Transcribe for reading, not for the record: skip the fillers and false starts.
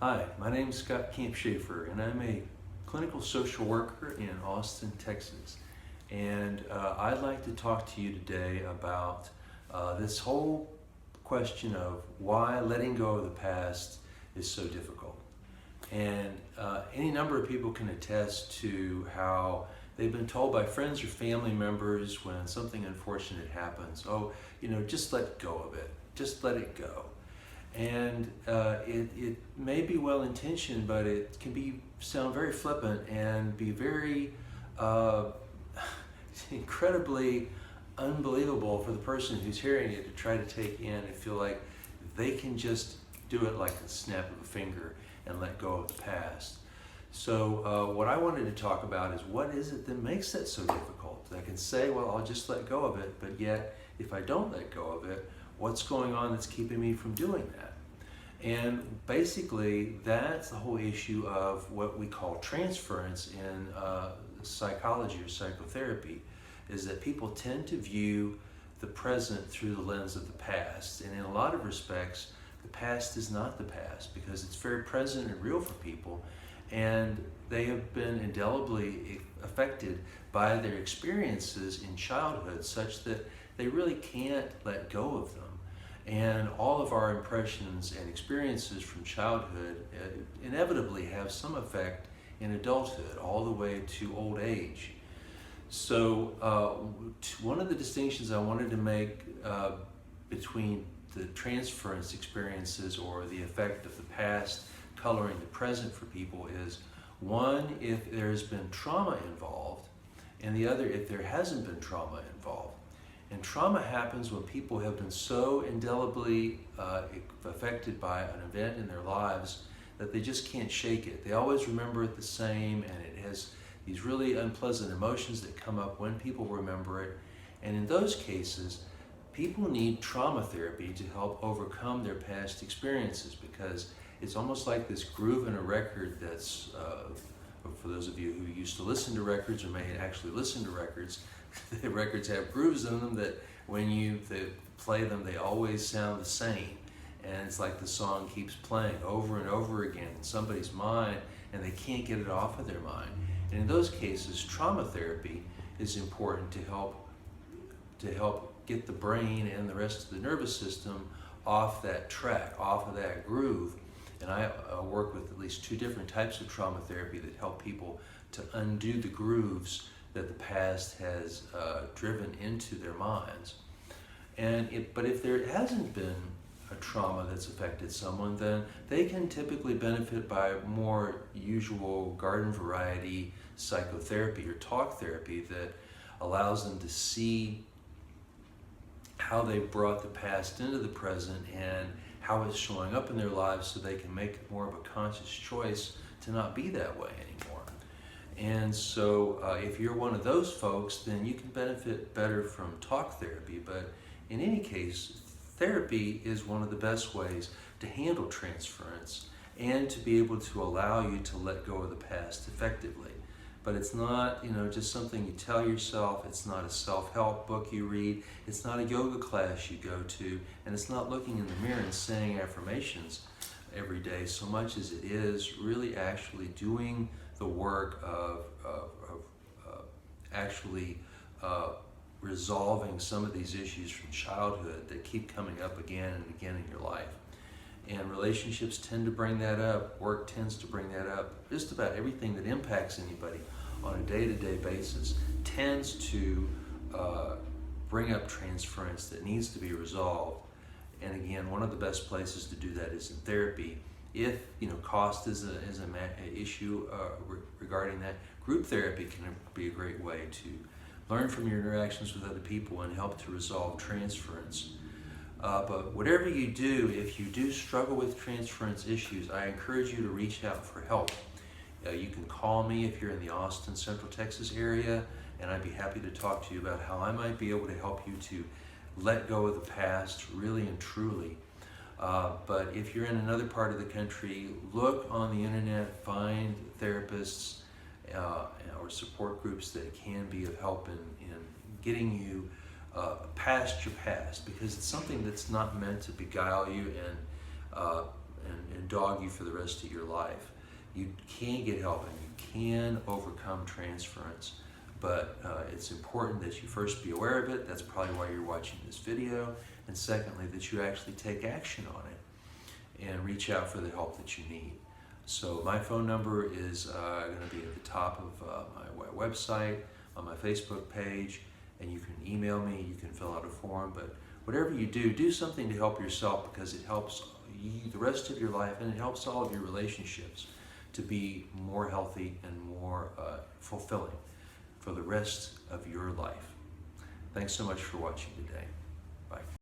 Hi, my name is Scott Camp Schaefer, and I'm a clinical social worker in Austin, Texas. And I'd like to talk to you today about this whole question of why letting go of the past is so difficult. And any number of people can attest to how they've been told by friends or family members when something unfortunate happens, oh, just let go of it, just let it go. And it may be well intentioned, but it can sound very flippant and be very incredibly unbelievable for the person who's hearing it to try to take in and feel like they can just do it like a snap of a finger and let go of the past. So what I wanted to talk about is what is it that makes that so difficult? I can say, well, I'll just let go of it, but yet if I don't let go of it, what's going on that's keeping me from doing that? And basically, that's the whole issue of what we call transference in psychology or psychotherapy, is that people tend to view the present through the lens of the past. And in a lot of respects, the past is not the past because it's very present and real for people, and they have been indelibly affected by their experiences in childhood such that they really can't let go of them. And all of our impressions and experiences from childhood inevitably have some effect in adulthood, all the way to old age. So one of the distinctions I wanted to make between the transference experiences or the effect of the past coloring the present for people is, one, if there's been trauma involved, and the other, if there hasn't been trauma involved. And trauma happens when people have been so indelibly affected by an event in their lives that they just can't shake it. They always remember it the same, and it has these really unpleasant emotions that come up when people remember it. And in those cases, people need trauma therapy to help overcome their past experiences, because it's almost like this groove in a record that's, for those of you who used to listen to records or may actually listen to records, the records have grooves in them that when you play them, they always sound the same. And it's like the song keeps playing over and over again in somebody's mind, and they can't get it off of their mind. And in those cases, trauma therapy is important to help get the brain and the rest of the nervous system off that track, off of that groove. And I work with at least two different types of trauma therapy that help people to undo the grooves that the past has driven into their minds. But if there hasn't been a trauma that's affected someone, then they can typically benefit by more usual garden variety psychotherapy or talk therapy that allows them to see how they brought the past into the present and how it's showing up in their lives, so they can make more of a conscious choice to not be that way anymore. And so if you're one of those folks, then you can benefit better from talk therapy. But in any case, therapy is one of the best ways to handle transference and to be able to allow you to let go of the past effectively. But it's not, just something you tell yourself. It's not a self-help book you read. It's not a yoga class you go to. And it's not looking in the mirror and saying affirmations every day so much as it is really actually doing the work of actually resolving some of these issues from childhood that keep coming up again and again in your life. And relationships tend to bring that up. Work tends to bring that up. Just about everything that impacts anybody on a day-to-day basis tends to bring up transference that needs to be resolved. And again, one of the best places to do that is in therapy. If cost is an issue regarding that, group therapy can be a great way to learn from your interactions with other people and help to resolve transference. But whatever you do, if you do struggle with transference issues, I encourage you to reach out for help. You can call me if you're in the Austin, Central Texas area, and I'd be happy to talk to you about how I might be able to help you to let go of the past really and truly. But if you're in another part of the country, look on the internet, find therapists or support groups that can be of help in getting you past your past, because it's something that's not meant to beguile you and dog you for the rest of your life. You can get help and you can overcome transference, but it's important that you first be aware of it. That's probably why you're watching this video. And secondly, that you actually take action on it and reach out for the help that you need. So my phone number is going to be at the top of my website, on my Facebook page, and you can email me, you can fill out a form, but whatever you do, do something to help yourself, because it helps you the rest of your life, and it helps all of your relationships to be more healthy and more fulfilling for the rest of your life. Thanks so much for watching today. Bye.